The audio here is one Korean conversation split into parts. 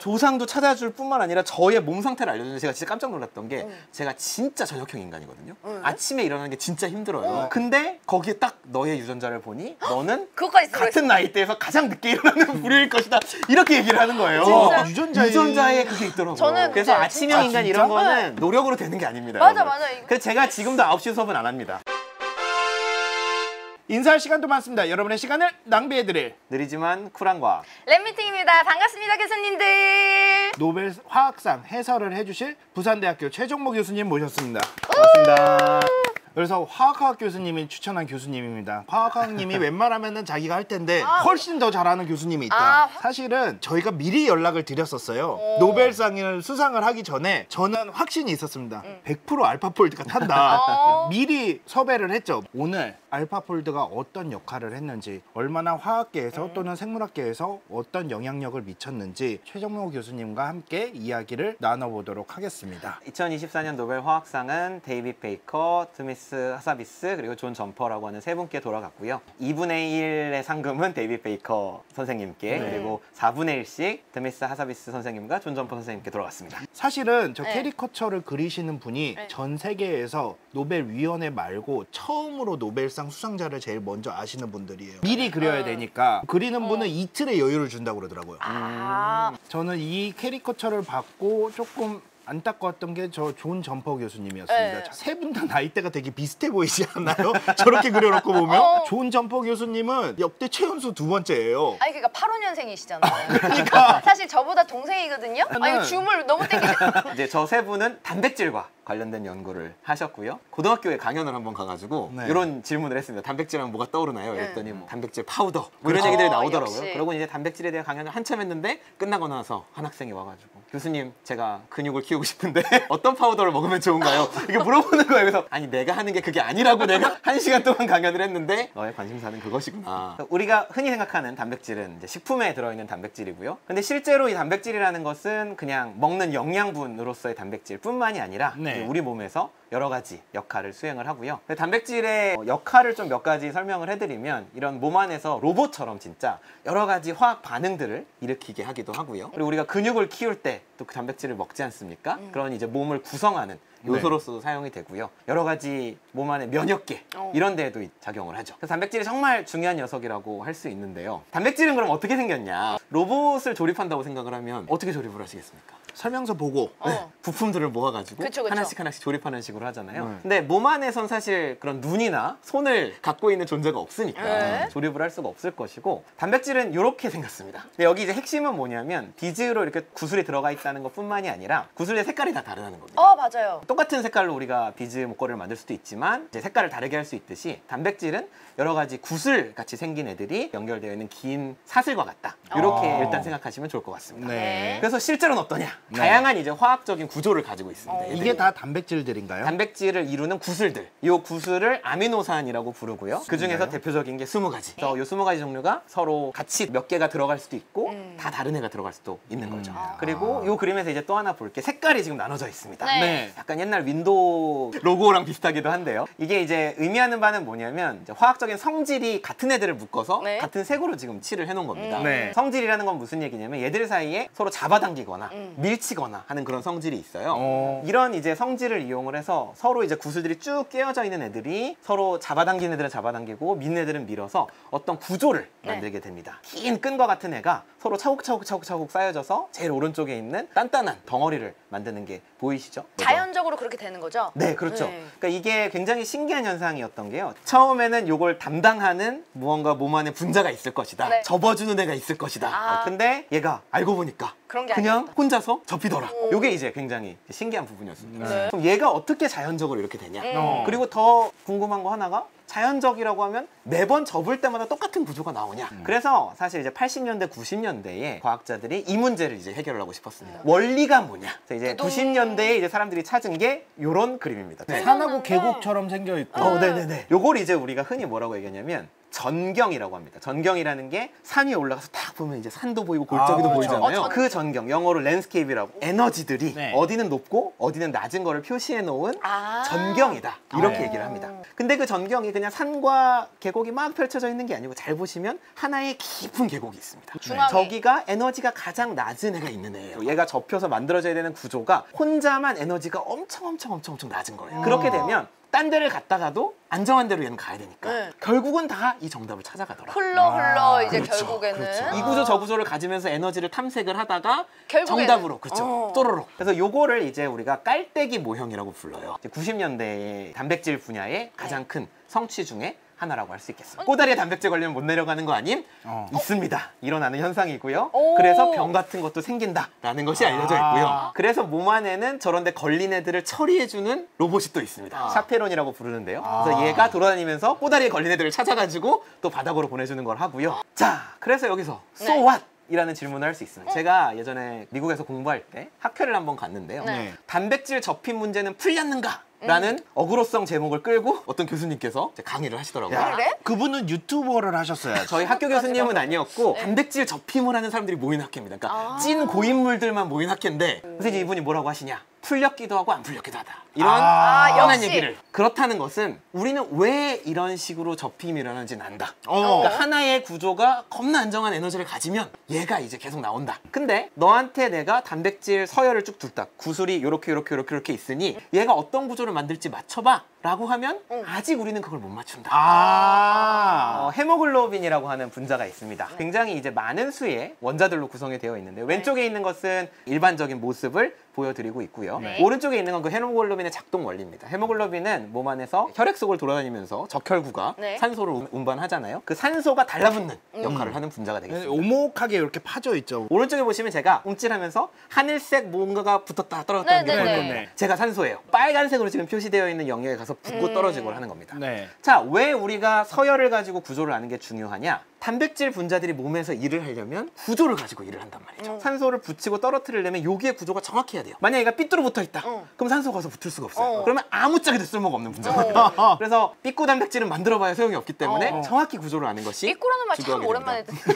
조상도 찾아줄 뿐만 아니라 저의 몸 상태를 알려주는 제가 진짜 깜짝 놀랐던 게 제가 진짜 저녁형 인간이거든요. 아침에 일어나는 게 진짜 힘들어요. 근데 거기에 딱 너의 유전자를 보니 너는 같은 나이대에서 가장 늦게 일어나는 부류일 것이다. 이렇게 얘기를 하는 거예요. 유전자에 그게 있더라고요. 저는 그래서 아침형 인간 이런 거는 노력으로 되는 게 아닙니다. 맞아. 그래서 제가 지금도 9시 수업은 안 합니다. 인사할 시간도 많습니다. 여러분의 시간을 낭비해드릴 느리지만 쿨한 과학 랩미팅입니다. 반갑습니다, 교수님들. 노벨 화학상 해설을 해주실 부산대학교 최종모 교수님 모셨습니다. 반갑습니다. 그래서 화학학 교수님이 추천한 교수님입니다. 화학학님이 웬만하면은 자기가 할 텐데 훨씬 더 잘하는 교수님이 있다. 사실은 저희가 미리 연락을 드렸었어요. 노벨상을 수상을 하기 전에 저는 확신이 있었습니다. 100% 알파폴드가 탄다. 미리 섭외를 했죠. 오늘 알파폴드가 어떤 역할을 했는지, 얼마나 화학계에서 또는 생물학계에서 어떤 영향력을 미쳤는지 최종모 교수님과 함께 이야기를 나눠보도록 하겠습니다. 2024년 노벨 화학상은 데이빗 베이커, 스미스 하사비스 그리고 존 점퍼라고 하는 세 분께 돌아갔고요. 2분의 1의 상금은 데이빗 베이커 선생님께 그리고 4분의 1씩 스미스 하사비스 선생님과 존 점퍼 선생님께 돌아갔습니다. 사실은 저 캐리커처를 그리시는 분이 전 세계에서 노벨위원회 말고 처음으로 노벨상 수상자를 제일 먼저 아시는 분들이에요. 미리 그려야 되니까 그리는 분은 이틀의 여유를 준다고 그러더라고요. 저는 이 캐리커처를 받고 조금 안타까웠던 게 저 존 점퍼 교수님이었습니다. 세 분 다 나이대가 되게 비슷해 보이지 않나요? 저렇게 그려놓고 보면 존 점퍼 교수님은 역대 최연소 2번째예요. 아니 그러니까 85년생이시잖아요. 그러니까 사실 저보다 동생이거든요. 아니 줌을 너무 땡기죠. 이제 저 세 분은 단백질과 관련된 연구를 하셨고요. 고등학교에 강연을 한번 가가지고 이런 질문을 했습니다. 단백질하면 뭐가 떠오르나요? 이랬더니 뭐 단백질 파우더 뭐 이런 얘기들이 나오더라고요. 역시. 그러고 이제 단백질에 대한 강연을 한참 했는데 끝나고 나서 한 학생이 와가지고 교수님 제가 근육을 키우고 싶은데 어떤 파우더를 먹으면 좋은가요? 이게 물어보는 거예요. 그래서 아니 내가 하는 게 그게 아니라고 내가 1시간 동안 강연을 했는데 너의 관심사는 그것이구나. 우리가 흔히 생각하는 단백질은 이제 식품에 들어있는 단백질이고요. 근데 실제로 이 단백질이라는 것은 그냥 먹는 영양분으로서의 단백질뿐만이 아니라 우리 몸에서 여러 가지 역할을 수행을 하고요. 단백질의 역할을 좀 몇 가지 설명을 해드리면 이런 몸 안에서 로봇처럼 진짜 여러 가지 화학 반응들을 일으키게 하기도 하고요. 그리고 우리가 근육을 키울 때 또 그 단백질을 먹지 않습니까? 그런 이제 몸을 구성하는 요소로서도 사용이 되고요. 여러 가지 몸 안의 면역계 이런 데에도 작용을 하죠. 그래서 단백질이 정말 중요한 녀석이라고 할 수 있는데요. 단백질은 그럼 어떻게 생겼냐? 로봇을 조립한다고 생각을 하면 어떻게 조립을 하시겠습니까? 설명서 보고 부품들을 모아가지고 그쵸. 하나씩 조립하는 식으로 하잖아요. 근데 몸 안에선 사실 그런 눈이나 손을 갖고 있는 존재가 없으니까 조립을 할 수가 없을 것이고 단백질은 이렇게 생겼습니다. 근데 여기 이제 핵심은 뭐냐면 비즈로 이렇게 구슬이 들어가 있다는 것뿐만이 아니라 구슬의 색깔이 다 다르다는 겁니다. 맞아요. 똑같은 색깔로 우리가 비즈 목걸이를 만들 수도 있지만 이제 색깔을 다르게 할 수 있듯이 단백질은 여러 가지 구슬 같이 생긴 애들이 연결되어 있는 긴 사슬과 같다. 이렇게 일단 생각하시면 좋을 것 같습니다. 그래서 실제로는 어떠냐? 다양한 이제 화학적인 구조를 가지고 있습니다. 이게 다 단백질들인가요? 단백질을 이루는 구슬들. 이 구슬을 아미노산이라고 부르고요. 그 중에서 대표적인 게 20가지. 그래서 이 20가지 종류가 서로 같이 몇 개가 들어갈 수도 있고 다 다른 애가 들어갈 수도 있는 거죠. 그리고 이 그림에서 이제 또 하나 볼 게 색깔이 지금 나눠져 있습니다. 약간 옛날 윈도우 로고랑 비슷하기도 한데요. 이게 이제 의미하는 바는 뭐냐면 이제 화학적인 성질이 같은 애들을 묶어서 같은 색으로 지금 칠을 해놓은 겁니다. 성질이라는 건 무슨 얘기냐면 얘들 사이에 서로 잡아당기거나 밀치거나 하는 그런 성질이 있어요. 이런 이제 성질을 이용을 해서 서로 이제 구슬들이 쭉 끼어져 있는 애들이 서로 잡아당기는 애들은 잡아당기고 미는 애들은 밀어서 어떤 구조를 만들게 됩니다. 긴 끈과 같은 애가 서로 차곡차곡 쌓여져서 제일 오른쪽에 있는 단단한 덩어리를 만드는 게 보이시죠? 자연적으로 그렇게 되는 거죠? 네, 그렇죠. 그러니까 이게 굉장히 신기한 현상이었던 게요. 처음에는 이걸 담당하는 무언가 몸 안에 분자가 있을 것이다. 접어주는 애가 있을 것이다. 근데 얘가 알고 보니까 그런 게 그냥 아니고. 혼자서 접히더라. 이게 이제 굉장히 신기한 부분이었습니다. 그럼 얘가 어떻게 자연적으로 이렇게 되냐? 그리고 더 궁금한 거 하나가 자연적이라고 하면 매번 접을 때마다 똑같은 구조가 나오냐? 그래서 사실 이제 80년대, 90년대에 과학자들이 이 문제를 이제 해결을 하고 싶었습니다. 원리가 뭐냐? 그래서 이제 90년대에 이제 사람들이 찾은 게 이런 그림입니다. 산하고 계곡처럼 생겨 있고. 네네네. 요걸 이제 우리가 흔히 뭐라고 얘기하냐면 전경이라고 합니다. 전경이라는 게 산 위에 올라가서 딱 보면 이제 산도 보이고 골짜기도 그렇죠. 보이잖아요. 그 전경, 영어로 랜드스케이프라고 에너지들이 네. 어디는 높고 어디는 낮은 거를 표시해 놓은 전경이다. 이렇게 네. 얘기를 합니다. 근데 그 전경이 그냥 산과 계곡이 막 펼쳐져 있는 게 아니고 잘 보시면 하나의 깊은 계곡이 있습니다. 중앙에. 저기가 에너지가 가장 낮은 애가 있는 애예요. 얘가 접혀서 만들어져야 되는 구조가 혼자만 에너지가 엄청 낮은 거예요. 그렇게 되면 딴 데를 갔다가도 안정한 데로 얘는 가야 되니까 네. 결국은 다 이 정답을 찾아가더라고요. 흘러 이제 그렇죠, 결국에는 그렇죠. 이 구조 저 구조를 가지면서 에너지를 탐색을 하다가 결국에는. 정답으로 그렇죠. 또로록. 그래서 요거를 이제 우리가 깔때기 모형이라고 불러요. 90년대의 단백질 분야의 가장 큰 성취 중에 하나라고 할 수 있겠습니다. 꼬다리에 단백질 걸리면 못 내려가는 거 아님? 있습니다. 일어나는 현상이고요. 오. 그래서 병 같은 것도 생긴다라는 것이 알려져 있고요. 그래서 몸 안에는 저런 데 걸린 애들을 처리해주는 로봇이 또 있습니다. 샤페론이라고 부르는데요. 그래서 얘가 돌아다니면서 꼬다리에 걸린 애들을 찾아가지고 또 바닥으로 보내주는 걸 하고요. 자, 그래서 여기서 So what? 이라는 질문을 할 수 있습니다. 제가 예전에 미국에서 공부할 때 학회를 한번 갔는데요. 네. 단백질 접힌 문제는 풀렸는가? 라는 어그로성 제목을 끌고 어떤 교수님께서 이제 강의를 하시더라고요. 야, 그래? 그분은 유튜버를 하셨어요. 저희 학교 교수님은 아니었고 단백질 접힘을 하는 사람들이 모인 학회입니다. 그러니까 찐 고인물들만 모인 학회인데 그래서 이제 이분이 뭐라고 하시냐? 풀렸기도 하고 안 풀렸기도 하다. 이런 뻔한 역시. 얘기를. 그렇다는 것은 우리는 왜 이런 식으로 접힘이 일어나는지는 안다. 어. 그러니까 하나의 구조가 겁나 안정한 에너지를 가지면 얘가 이제 계속 나온다. 근데 너한테 내가 단백질 서열을 쭉 둘다 구슬이 요렇게 있으니 얘가 어떤 구조를 만들지 맞춰봐 라고 하면 아직 우리는 그걸 못 맞춘다. 헤모글로빈이라고 하는 분자가 있습니다. 굉장히 이제 많은 수의 원자들로 구성이 되어 있는데 왼쪽에 있는 것은 일반적인 모습을 보여드리고 있고요. 네. 오른쪽에 있는 건 그 헤모글로빈의 작동 원리입니다. 헤모글로빈은 몸 안에서 혈액 속을 돌아다니면서 적혈구가 네. 산소를 운반하잖아요. 그 산소가 달라붙는 역할을 하는 분자가 되겠습니다. 오목하게 이렇게 파져 있죠. 오른쪽에 보시면 제가 움찔하면서 하늘색 뭔가가 붙었다 떨어졌다 네, 는 게 네, 보일 네. 건데 제가 산소예요. 빨간색으로 지금 표시되어 있는 영역에 가서 붙고 떨어지고 하는 겁니다. 네. 자, 왜 우리가 서열을 가지고 구조를 아는 게 중요하냐? 단백질 분자들이 몸에서 일을 하려면 구조를 가지고 일을 한단 말이죠. 산소를 붙이고 떨어뜨리려면 여기에 구조가 정확해야 돼요. 만약 얘가 삐뚤어 붙어 있다. 그럼 산소가 가서 붙을 수가 없어요. 그러면 아무짝에도 쓸모가 없는 분자거든요. 그래서 삐꾸 단백질은 만들어봐야 소용이 없기 때문에 정확히 구조를 아는 것이 삐꾸라는 말 참 중요하게 오랜만에 됩니다.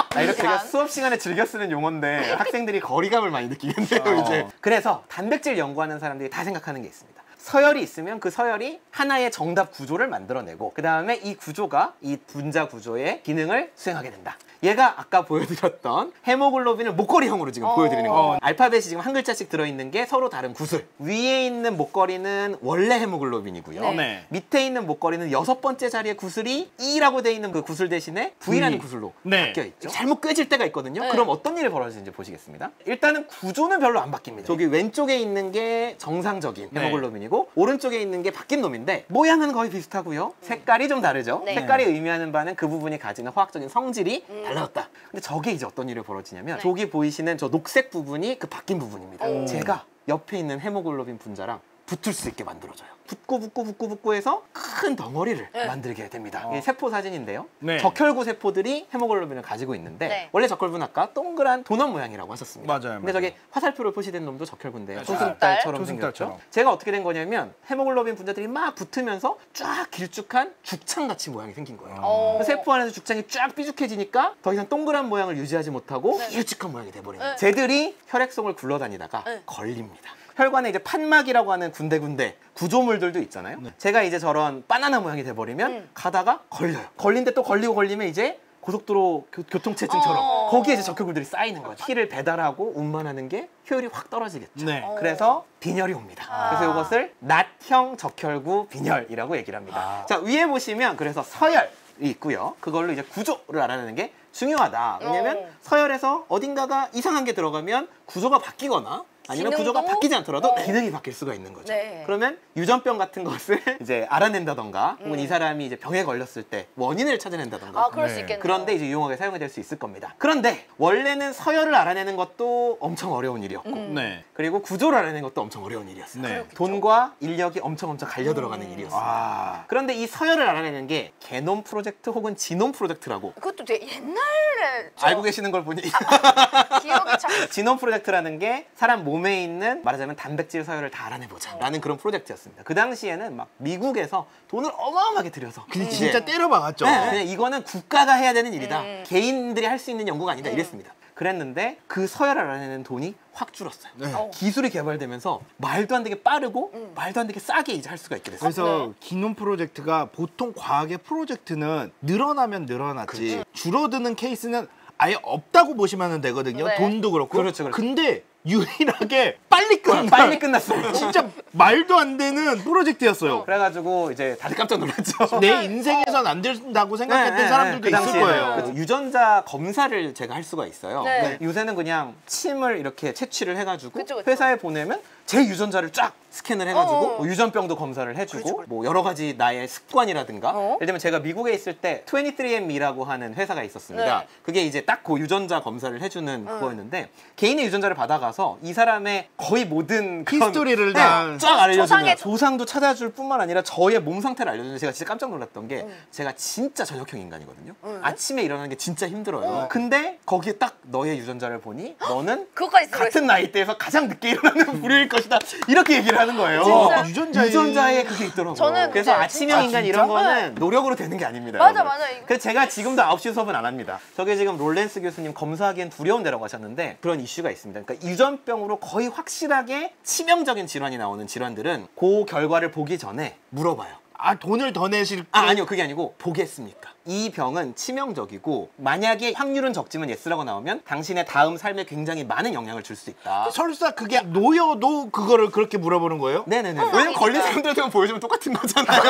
듣는 이렇게 제가 수업 시간에 즐겨 쓰는 용어인데 학생들이 거리감을 많이 느끼겠네요. 이제. 그래서 단백질 연구하는 사람들이 다 생각하는 게 있습니다. 서열이 있으면 그 서열이 하나의 정답 구조를 만들어내고 그 다음에 이 구조가 이 분자 구조의 기능을 수행하게 된다. 얘가 아까 보여드렸던 헤모글로빈을 목걸이형으로 지금 보여드리는 거예요. 알파벳이 지금 한 글자씩 들어있는 게 서로 다른 구슬. 위에 있는 목걸이는 원래 헤모글로빈이고요. 네. 밑에 있는 목걸이는 6번째 자리의 구슬이 E라고 돼 있는 그 구슬 대신에 V라는 구슬로 네. 바뀌어 있죠. 잘못 꿰질 때가 있거든요. 그럼 어떤 일이 벌어지는지 보시겠습니다. 일단은 구조는 별로 안 바뀝니다. 저기 왼쪽에 있는 게 정상적인 네. 헤모글로빈이고 오른쪽에 있는 게 바뀐 놈인데 모양은 거의 비슷하고요. 색깔이 좀 다르죠. 네. 색깔이 의미하는 바는 그 부분이 가지는 화학적인 성질이 달라졌다. 근데 저게 이제 어떤 일이 벌어지냐면 네. 저기 보이시는 저 녹색 부분이 그 바뀐 부분입니다. 제가 옆에 있는 헤모글로빈 분자랑 붙을 수 있게 만들어줘요. 붙고 해서 큰 덩어리를 만들게 됩니다. 이게 세포 사진인데요. 네. 적혈구 세포들이 헤모글로빈을 가지고 있는데 네. 원래 적혈구는 아까 동그란 도넛 모양이라고 하셨습니다. 맞아요, 근데 맞아요. 저기 화살표로 표시된 놈도 적혈구인데요. 초승달. 초승달처럼 초승달처럼. 생겼죠. 제가 어떻게 된 거냐면 헤모글로빈 분자들이 막 붙으면서 쫙 길쭉한 죽창같이 모양이 생긴 거예요. 그 세포 안에서 죽창이 쫙 삐죽해지니까 더 이상 동그란 모양을 유지하지 못하고 길쭉한 모양이 돼버리는 거예요. 쟤들이 혈액속을 굴러다니다가 걸립니다. 혈관에 이제 판막이라고 하는 군데군데 구조물들도 있잖아요. 제가 이제 저런 바나나 모양이 돼버리면 가다가 걸려요. 걸린데 또 걸리면 이제 고속도로 교통체증처럼 거기에 이제 적혈구들이 쌓이는 거죠. 피를 배달하고 운반하는 게 효율이 확 떨어지겠죠. 네. 그래서 빈혈이 옵니다. 그래서 이것을 낫형 적혈구 빈혈이라고 얘기를 합니다. 자, 위에 보시면 그래서 서열이 있고요. 그걸로 이제 구조를 알아내는 게 중요하다. 왜냐면 서열에서 어딘가가 이상한 게 들어가면 구조가 바뀌거나 아니면 기능도? 구조가 바뀌지 않더라도 기능이 바뀔 수가 있는 거죠. 네. 그러면 유전병 같은 것을 이제 알아낸다던가 혹은 이 사람이 이제 병에 걸렸을 때 원인을 찾아낸다던가 그럴 수 네. 있겠네요. 그런데 이제 유용하게 사용이 될 수 있을 겁니다. 그런데 원래는 서열을 알아내는 것도 엄청 어려운 일이었고 네. 그리고 구조를 알아내는 것도 엄청 어려운 일이었어요. 네. 돈과 인력이 엄청 갈려 들어가는 일이었어요. 아. 그런데 이 서열을 알아내는 게 게놈 프로젝트 혹은 지놈 프로젝트라고 그것도 되게 옛날에 알고 계시는 걸 보니 기억이 참 지놈 프로젝트라는 게 사람 몸에 있는 말하자면 단백질 서열을 다 알아내보자 라는 그런 프로젝트였습니다. 그 당시에는 막 미국에서 돈을 어마어마하게 들여서 근데 진짜 때려박았죠. 네, 그냥 이거는 국가가 해야 되는 일이다. 개인들이 할 수 있는 연구가 아니다. 이랬습니다. 그랬는데 그 서열을 알아내는 돈이 확 줄었어요. 네. 기술이 개발되면서 말도 안 되게 빠르고 말도 안 되게 싸게 이제 할 수가 있게 됐어요. 그래서 기놈 프로젝트가 보통 과학의 프로젝트는 늘어나면 늘어났지 줄어드는 케이스는 아예 없다고 보시면 되거든요. 네. 돈도 그렇고. 그렇죠. 근데 유일하게 빨리 끝난 빨리 끝났어요. 진짜 말도 안 되는 프로젝트였어요. 그래가지고 이제 다들 깜짝 놀랐죠. 내 인생에선 안 된다고 생각했던 네, 사람들도 그 있을 당시에는. 거예요. 그래서 유전자 검사를 제가 할 수가 있어요. 네. 그러니까 요새는 그냥 침을 이렇게 채취를 해가지고 그쵸. 회사에 보내면 제 유전자를 쫙 스캔을 해가지고 어. 뭐 유전병도 검사를 해주고 뭐 여러 가지 나의 습관이라든가 예를 들면 제가 미국에 있을 때 23andMe라고 하는 회사가 있었습니다. 네. 그게 이제 딱 그 유전자 검사를 해주는 그거였는데 개인의 유전자를 받아가서 이 사람의 거의 모든 그런 히스토리를 다 쫙 알려주는 조상의 조상도 찾아줄 뿐만 아니라 저의 몸 상태를 알려주는 제가 진짜 깜짝 놀랐던 게 제가 진짜 저녁형 인간이거든요. 아침에 일어나는 게 진짜 힘들어요. 근데 거기에 딱 너의 유전자를 보니 너는 그것까지 들어있어. 같은 나이대에서 가장 늦게 일어나는 부류일 것이다. 이렇게 얘기를 하는 거예요. 진짜? 유전자에 그게 있더라고요. 저는 그래서 근데 아침형 인간 이런 진짜? 거는 노력으로 되는 게 아닙니다. 맞아, 여러분. 맞아. 이거- 그래서 제가 지금도 9시 수업은 안 합니다. 저게 지금 롤렌스 교수님 검사하기엔 두려운 데라고 하셨는데 그런 이슈가 있습니다. 그러니까 유전병으로 거의 확실하게 치명적인 질환이 나오는 질환들은 그 결과를 보기 전에 물어봐요. 아 돈을 더 내실 아니요. 그게 아니고 보겠습니까? 이 병은 치명적이고 만약에 확률은 적지만 예스라고 나오면 당신의 다음 삶에 굉장히 많은 영향을 줄 수 있다. 설사 그게 노여도 그거를 그렇게 물어보는 거예요? 네네네. 왜냐면 걸린 사람들한테만 보여주면 똑같은 거잖아요.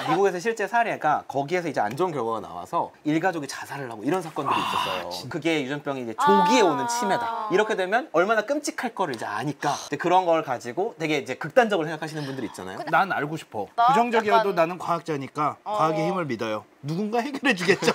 미국에서 실제 사례가 거기에서 이제 안 좋은 결과가 나와서 일가족이 자살을 하고 이런 사건들이 있었어요. 그게 유전병이 이제 조기에 오는 치매다. 이렇게 되면 얼마나 끔찍할 거를 이제 아니까 이제 그런 걸 가지고 되게 이제 극단적으로 생각하시는 분들이 있잖아요. 난 알고 싶어. 나 부정적이어도 약간- 나는 과학자니까 과학의 힘을 믿어요. 누군가 해결해 주겠죠.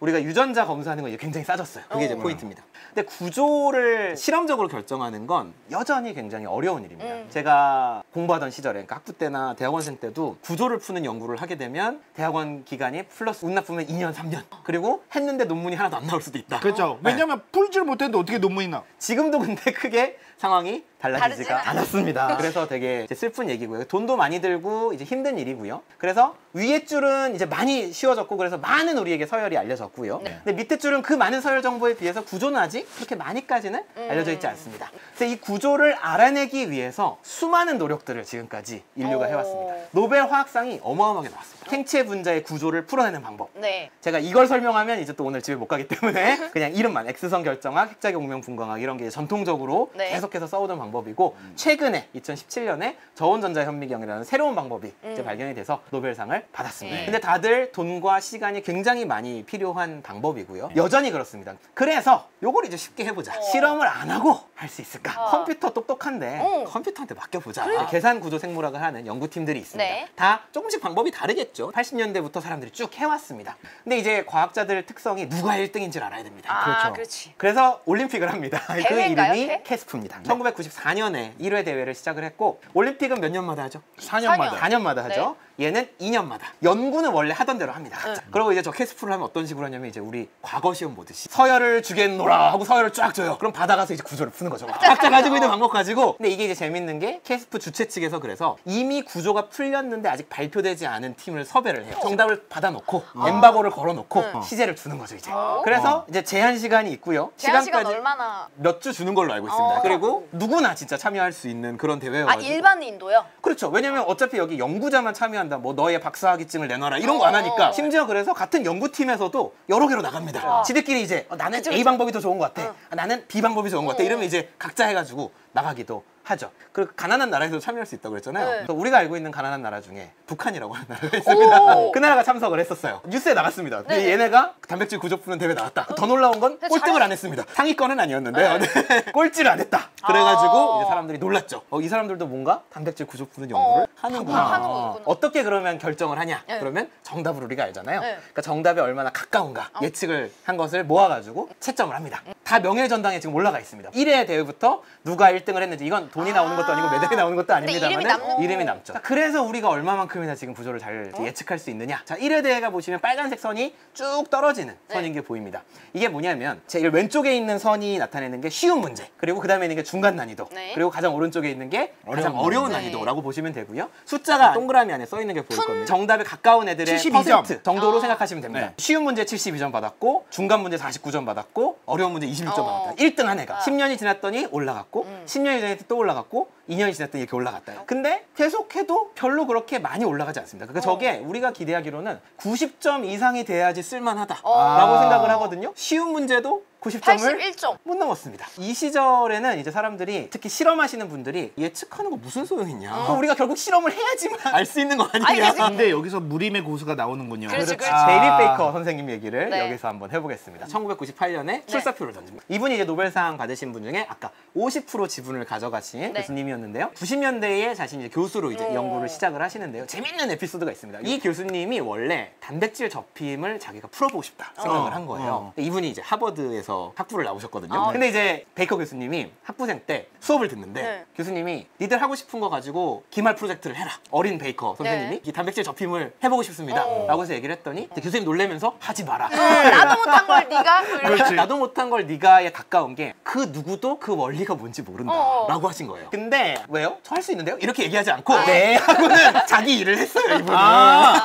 우리가 유전자 검사하는 거 이제 굉장히 싸졌어요. 그게 이제 포인트입니다. 근데 구조를 실험적으로 결정하는 건 여전히 굉장히 어려운 일입니다. 제가 공부하던 시절에, 그러니까 학부 때나 대학원생 때도 구조를 푸는 연구를 하게 되면 대학원 기간이 플러스 운 나쁘면 2년, 3년. 그리고 했는데 논문이 하나도 안 나올 수도 있다. 그렇죠. 왜냐면 풀지를 못했는데 어떻게 논문이 나? 지금도 근데 크게 상황이 달라지지가 다르지는 않았습니다. 그래서 되게 이제 슬픈 얘기고요. 돈도 많이 들고 이제 힘든 일이고요. 그래서 위에 줄은 이제 많이 쉬워졌고 그래서 많은 우리에게 서열이 알려졌고요. 근데 밑에 줄은 그 많은 서열 정보에 비해서 구조는 아직 그렇게 많이까지는 알려져 있지 않습니다. 그래서 이 구조를 알아내기 위해서 수많은 노력들을 지금까지 인류가 해왔습니다. 노벨 화학상이 어마어마하게 나왔습니다. 생체 분자의 구조를 풀어내는 방법. 네. 제가 이걸 설명하면 이제 또 오늘 집에 못 가기 때문에 그냥 이름만 X선 결정학, 핵작용 운명 분광학 이런 게 전통적으로 네. 계속해서 써오던 방법이고 최근에 2017년에 저온전자 현미경이라는 새로운 방법이 이제 발견이 돼서 노벨상을 받았습니다. 네. 근데 다들 돈과 시간이 굉장히 많이 필요한 방법이고요. 여전히 그렇습니다. 그래서 요걸 이제 쉽게 해보자. 실험을 안 하고 할 수 있을까? 컴퓨터 똑똑한데 컴퓨터한테 맡겨보자. 계산 구조 생물학을 하는 연구팀들이 있습니다. 네. 다 조금씩 방법이 다르겠죠. 80년대부터 사람들이 쭉 해왔습니다. 근데 이제 과학자들 특성이 누가 1등인지를 알아야 됩니다. 아, 그렇죠. 그렇지. 그래서 올림픽을 합니다. 그 대회인가요? 이름이 대회? 캐스프입니다. 1994년에 1회 대회를 시작을 했고 올림픽은 몇 년마다 하죠? 4년마다. 4년마다 하죠. 얘는 2년마다. 연구는 원래 하던 대로 합니다. 그리고 이제 저 캐스프를 하면 어떤 식으로 하냐면 이제 우리 과거 시험 보듯이 서열을 주겠노라 하고 서열을 쫙 줘요. 그럼 받아가서 이제 구조를 푸는 거죠. 각자 가지고 있는 방법 가지고. 근데 이게 이제 재밌는 게 캐스프 주최 측에서 그래서 이미 구조가 풀렸는데 아직 발표되지 않은 팀을 섭외를 해요. 정답을 받아놓고 엠바고를 걸어놓고 시제를 주는 거죠 이제. 그래서 이제 제한 시간이 있고요. 제한 시간 얼마나? 몇 주 주는 걸로 알고 있습니다. 그리고 누구나 진짜 참여할 수 있는 그런 아, 대회여가지고. 일반인도요? 그렇죠. 왜냐면 어차피 여기 연구자만 참여한다. 뭐 너의 박사학위증을 내놔라. 이런 거 안 하니까. 심지어 그래서 같은 연구팀에서도 여러 개로 나갑니다. 지들끼리 이제 나는 A 방법이 더 좋은 것 같아. 나는 B 방법이 좋은 것 같아. 이러면 이제 각자 해가지고 나가기도 하죠. 그리고 가난한 나라에서도 참여할 수 있다고 그랬잖아요. 네. 그래서 우리가 알고 있는 가난한 나라 중에 북한이라고 하는 나라가 있습니다. 오. 그 나라가 참석을 했었어요. 뉴스에 나갔습니다. 근데 네. 얘네가 단백질 구조 푸는 대회 나왔다. 더 놀라운 건 꼴등을 안 했습니다. 상위권은 아니었는데요. 네. 꼴찌를 안 했다. 그래가지고 이제 사람들이 놀랐죠. 이 사람들도 뭔가 단백질 구조 푸는 연구를 하는구나. 하는 거구나. 어떻게 그러면 결정을 하냐? 네. 그러면 정답을 우리가 알잖아요. 네. 그러니까 정답에 얼마나 가까운가 예측을 한 것을 모아가지고 채점을 합니다. 다 명예전당에 지금 올라가 있습니다. 1회 대회부터 누가 1등을 했는지 이건 돈이 나오는 것도 아니고 메달이 나오는 것도 아닙니다만 이름이 이름이 남죠. 자, 그래서 우리가 얼마만큼이나 지금 구조를 잘 예측할 수 있느냐. 자, 1회 대회가 보시면 빨간색 선이 쭉 떨어지는 선인 게 보입니다. 이게 뭐냐면 제일 왼쪽에 있는 선이 나타내는 게 쉬운 문제, 그리고 그 다음에 있는 게 중간 난이도, 그리고 가장 오른쪽에 있는 게 가장 어려운 난이도라고 보시면 되고요. 숫자가 동그라미 안에 써 있는 게 보일 겁니다. 정답에 가까운 애들의 72점. 퍼센트 정도로 생각하시면 됩니다. 쉬운 문제 72점 받았고, 중간 문제 49점 받았고, 어려운 문제 26점 받았다. 1등 한 애가 10년이 지났더니 올라갔고, 10년이 지났더니 또 올라갔고, 2년이 지났더니 이렇게 올라갔다. 근데 계속해도 별로 그렇게 많이 올라가지 않습니다. 그러니까 저게 우리가 기대하기로는 90점 이상이 돼야지 쓸만하다라고 생각을 하거든요. 쉬운 문제도 90점을 81점. 못 넘었습니다. 이 시절에는 이제 사람들이, 특히 실험하시는 분들이 예측하는 거 무슨 소용이냐. 그럼 우리가 결국 실험을 해야지만 알 수 있는 거 아니냐. 근데 여기서 무림의 고수가 나오는군요. 그렇지. 데이빗 베이커 선생님 얘기를 네. 여기서 한번 해보겠습니다. 1998년에 출사표를 던집니다. 이분이 이제 노벨상 받으신 분 중에 아까 50% 지분을 가져가신 교수님이었는데요. 90년대에 자신이 이제 교수로 이제 연구를 시작을 하시는데요. 재밌는 에피소드가 있습니다. 이 교수님이 원래 단백질 접힘을 자기가 풀어보고 싶다 생각을 한 거예요. 이분이 이제 하버드에서 학부를 나오셨거든요. 근데 이제 베이커 교수님이 학부생 때 수업을 듣는데 교수님이 니들 하고 싶은 거 가지고 기말 프로젝트를 해라. 어린 베이커 선생님이 이 단백질 접힘을 해보고 싶습니다. 라고 해서 얘기를 했더니 교수님 놀래면서 하지 마라. 나도 못한 걸 네가. 그렇지. 나도 못한 걸 네가에 가까운 게 그 누구도 그 원리가 뭔지 모른다 라고 하신 거예요. 근데 왜요? 저 할 수 있는데요? 이렇게 얘기하지 않고 네 하고는 자기 일을 했어요. 이분은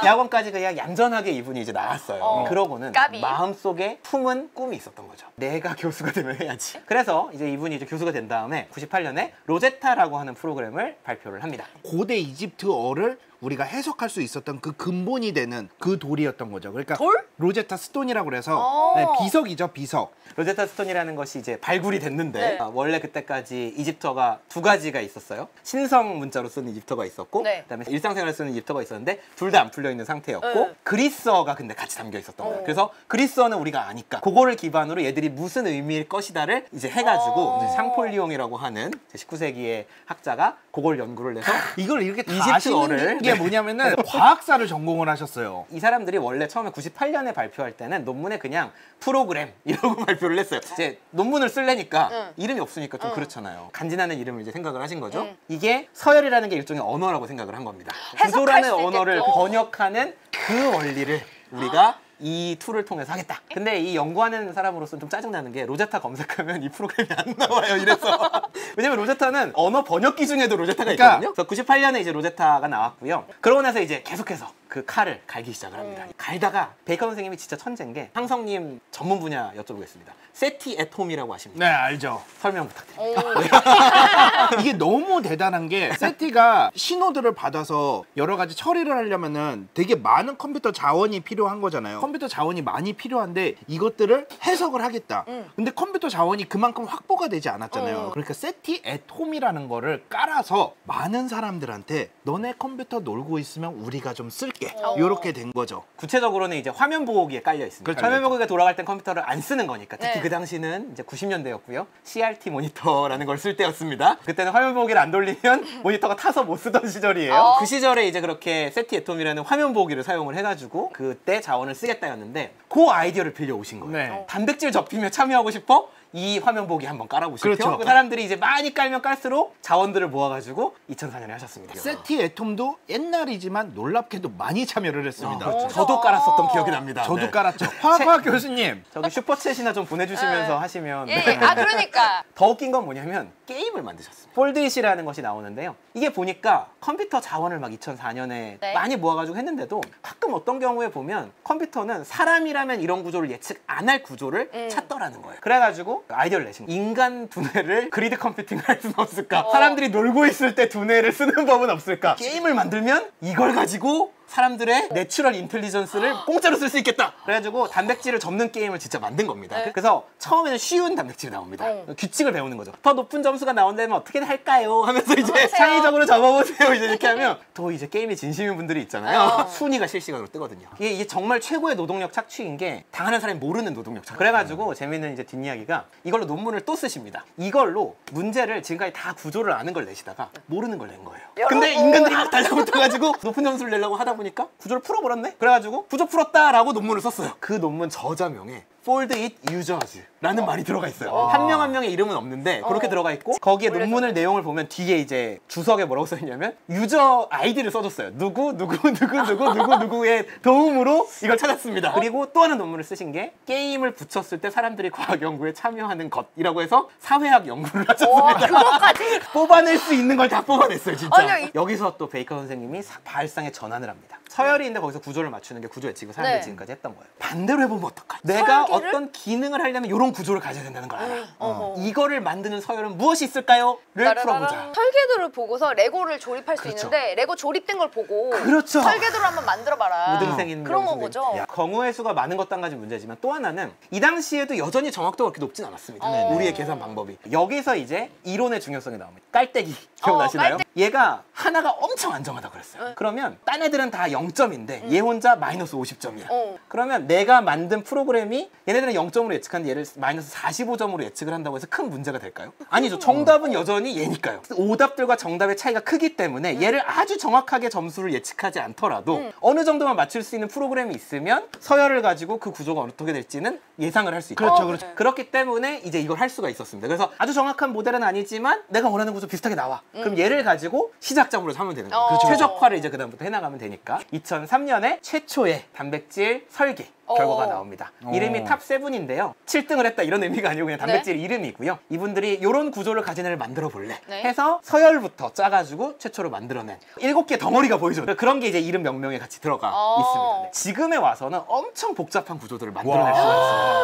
대학원까지 그냥 얌전하게 이분이 이제 나왔어요. 그러고는 까비. 마음속에 품은 꿈이 있었던 거죠. 내가 교수가 되면 해야지. 그래서 이제 이분이 이제 교수가 된 다음에 98년에 로제타라고 하는 프로그램을 발표를 합니다. 고대 이집트어를 우리가 해석할 수 있었던 그 근본이 되는 그 돌이었던 거죠. 그러니까 돌? 로제타 스톤이라고 그래서 비석이죠, 비석. 로제타 스톤이라는 것이 이제 발굴이 됐는데 원래 그때까지 이집트어가 두 가지가 있었어요. 신성 문자로 쓰는 이집트어가 있었고 그다음에 일상생활을 쓰는 이집트어가 있었는데 둘 다 안 풀려 있는 상태였고 그리스어가 근데 같이 담겨 있었던 거예요. 그래서 그리스어는 우리가 아니까 그거를 기반으로 얘들이 무슨 의미일 것이다를 이제 해가지고 이제 샹폴리옹이라고 하는 19세기의 학자가 그걸 연구를 해서 이걸 이렇게 다 이집트어를 아시는 게 뭐냐면은 과학사를 전공을 하셨어요. 이 사람들이 원래 처음에 98년에 발표할 때는 논문에 그냥 프로그램 이러고 발표를 했어요. 이제 논문을 쓰려니까 이름이 없으니까 좀 그렇잖아요. 간지나는 이름을 이제 생각을 하신 거죠. 이게 서열이라는 게 일종의 언어라고 생각을 한 겁니다. 해석할 구조라는 수 언어를 있겠죠. 번역하는 그 원리를 우리가 이 툴을 통해서 하겠다. 근데 이 연구하는 사람으로서는 좀 짜증나는 게 로제타 검색하면 이 프로그램이 안 나와요. 이래서. 왜냐면 로제타는 언어 번역기 중에도 로제타가 있거든요. 그래서 98년에 이제 로제타가 나왔고요. 그러고 나서 이제 계속해서 그 칼을 갈기 시작을 합니다. 갈다가 베이커 선생님이 진짜 천재인 게 상성님 전문 분야 여쭤보겠습니다. 세티 애톰이라고 아십니까? 네, 알죠. 설명 부탁드립니다. 이게 너무 대단한 게 세티가 신호들을 받아서 여러 가지 처리를 하려면은 되게 많은 컴퓨터 자원이 필요한 거잖아요. 컴퓨터 자원이 많이 필요한데 이것들을 해석을 하겠다. 근데 컴퓨터 자원이 그만큼 확보가 되지 않았잖아요. 그러니까 세티 앳홈이라는 거를 깔아서 많은 사람들한테 너네 컴퓨터 놀고 있으면 우리가 좀 쓸게. 이렇게 된 거죠. 구체적으로는 이제 화면 보호기에 깔려 있습니다. 그렇죠. 화면 보호기가 돌아갈 땐 컴퓨터를 안 쓰는 거니까. 특히 그 당시는 이제 90년대였고요. CRT 모니터라는 걸 쓸 때였습니다. 그때는 화면 보호기를 안 돌리면 모니터가 타서 못 쓰던 시절이에요. 그 시절에 이제 그렇게 세티 애톰이라는 화면 보호기를 사용을 해가지고 그때 자원을 쓰겠다였는데 그 아이디어를 빌려 오신 거예요. 네. 단백질 접히면 참여하고 싶어? 이 화면 보기 한번 깔아보십시오. 그렇죠. 그 사람들이 이제 많이 깔면 깔수록 자원들을 모아가지고 2004년에 하셨습니다. 세티 애톰도 옛날이지만 놀랍게도 많이 참여를 했습니다. 저도 깔았었던 기억이 납니다. 저도 네. 깔았죠. 화학 교수님. 저기 슈퍼챗이나 좀 보내주시면서 하시면 그러니까. 더 웃긴 건 뭐냐면 게임을 만드셨습니다. 폴드잇이라는 것이 나오는데요. 이게 보니까 컴퓨터 자원을 막 2004년에 많이 모아가지고 했는데도 가끔 어떤 경우에 보면 컴퓨터는 사람이라면 이런 구조를 예측 안 할 구조를 찾더라는 거예요. 그래가지고 아이디어를 내신 거예요. 인간 두뇌를 그리드 컴퓨팅을 할 수는 없을까? 사람들이 놀고 있을 때 두뇌를 쓰는 법은 없을까? 게임을 만들면 이걸 가지고 사람들의 내추럴 인텔리전스를 공짜로 쓸 수 있겠다. 그래가지고 단백질을 접는 게임을 진짜 만든 겁니다. 그래서 처음에는 쉬운 단백질이 나옵니다. 규칙을 배우는 거죠. 더 높은 점수가 나온다면 어떻게 할까요? 하면서 이제 창의적으로 접어보세요. 이제 이렇게 하면 또 이제 게임에 진심인 분들이 있잖아요. 순위가 실시간으로 뜨거든요. 이게 정말 최고의 노동력 착취인 게 당하는 사람이 모르는 노동력 착취. 그래가지고 재밌는 이제 뒷이야기가 이걸로 논문을 또 쓰십니다. 이걸로 문제를 지금까지 다 구조를 아는 걸 내시다가 모르는 걸 낸 거예요. 근데 인간들이 막 달라붙어가지고 높은 점수를 내려고 하다 보니까 구조를 풀어버렸네? 그래가지고 구조 풀었다라고 논문을 썼어요. 그 논문 저자명에 fold it users 라는 말이 들어가 있어요. 한 명 한 명의 이름은 없는데 그렇게 들어가 있고 거기에 논문을 내용을 보면 뒤에 이제 주석에 뭐라고 써있냐면 유저 아이디를 써줬어요. 누구의 도움으로 이걸 찾았습니다. 그리고 또 하나 논문을 쓰신 게 게임을 붙였을 때 사람들이 과학 연구에 참여하는 것이라고 해서 사회학 연구를 하셨습니다. 그것까지? 뽑아낼 수 있는 걸 다 뽑아냈어요, 진짜. 아니요, 여기서 또 베이커 선생님이 발상의 전환을 합니다. 서열이 있는데 거기서 구조를 맞추는 게 구조 예측을 사람들이 네. 지금까지 했던 거예요. 반대로 해보면 어떨까? 내가 설계를? 어떤 기능을 하려면 이런 구조를 가져야 된다는 걸 알아. 이거를 만드는 서열은 무엇이 있을까요? 를 따라라라. 풀어보자. 설계도를 보고서 레고를 조립할 수 그렇죠. 있는데 레고 조립된 걸 보고 그렇죠. 설계도를 한번 만들어봐라. 우등생인 그런 선생님. 거죠. 야, 경우의 수가 많은 것도 한 가지 문제지만 또 하나는 이 당시에도 여전히 정확도가 그렇게 높진 않았습니다. 우리의 계산 방법이. 여기서 이제 이론의 중요성이 나옵니다. 깔때기 기억나시나요? 얘가 하나가 엄청 안정하다고 그랬어요. 그러면 딴 애들은 다 0점인데 얘 혼자 마이너스 50점이야. 그러면 내가 만든 프로그램이 얘네들은 0점으로 예측하는데 얘를 마이너스 45점으로 예측을 한다고 해서 큰 문제가 될까요? 아니죠. 정답은 여전히 얘니까요. 오답들과 정답의 차이가 크기 때문에 얘를 아주 정확하게 점수를 예측하지 않더라도 어느 정도만 맞출 수 있는 프로그램이 있으면 서열을 가지고 그 구조가 어떻게 될지는 예상을 할 수 있다. 그렇죠, 그렇죠. 그렇기 때문에 이제 이걸 할 수가 있었습니다. 그래서 아주 정확한 모델은 아니지만 내가 원하는 구조 비슷하게 나와. 그럼 얘를 가지고 시작점으로 삼으면 되는 거예요. 최적화를 이제 그다음부터 해나가면 되니까 2003년에 최초의 단백질 설계 결과가 나옵니다. 이름이 탑7인데요. 7등을 했다 이런 의미가 아니고 그냥 단백질 이름이고요. 이분들이 이런 구조를 가진 애를 만들어 볼래 해서 서열부터 짜가지고 최초로 만들어낸 7개 덩어리가 보이죠. 그런 게 이제 이름 명명에 같이 들어가 있습니다. 네. 지금에 와서는 엄청 복잡한 구조들을 만들어낼 수가 있습니다.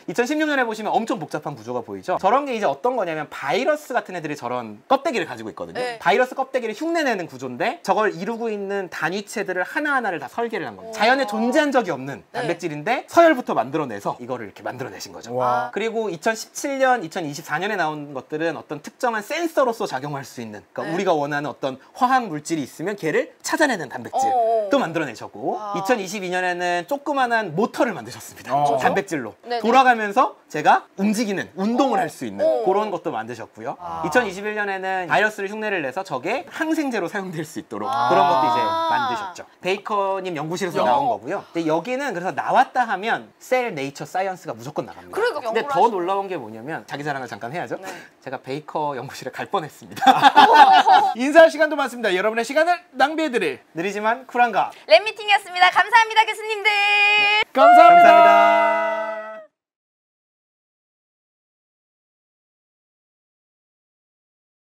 2016년에 보시면 엄청 복잡한 구조가 보이죠. 저런 게 이제 어떤 거냐면 바이러스 같은 애들이 저런 껍데기를 가지고 있거든요. 바이러스 껍데기를 흉내내는 구조인데 저걸 이루고 있는 단위체들을 하나하나를 다 설계를 한 겁니다. 자연에 존재한 적이 없는 단백질인데 서열부터 만들어내서 이거를 이렇게 만들어내신 거죠. 그리고 2017년, 2024년에 나온 것들은 어떤 특정한 센서로서 작용할 수 있는 그러니까 우리가 원하는 어떤 화학 물질이 있으면 걔를 찾아내는 단백질 또 만들어내셨고 2022년에는 조그만한 모터를 만드셨습니다. 단백질로 돌아가면서 제가 움직이는 운동을 할 수 있는 그런 것도 만드셨고요. 2021년에는 바이러스를 흉내를 내서 저게 항생제로 사용될 수 있도록 그런 것도 이제 만드셨죠. 베이커님 연구실에서 나온 거고요. 근데 여기는 그래서 나왔다 하면 셀, 네이처, 사이언스가 무조건 나갑니다. 그러니까 근데 더 연구를 놀라운 게 뭐냐면 자기 자랑을 잠깐 해야죠. 제가 베이커 연구실에 갈 뻔했습니다. 인사할 시간도 많습니다. 여러분의 시간을 낭비해드릴 느리지만 쿨한가. 랩미팅이었습니다. 감사합니다, 교수님들. 감사합니다. 감사합니다.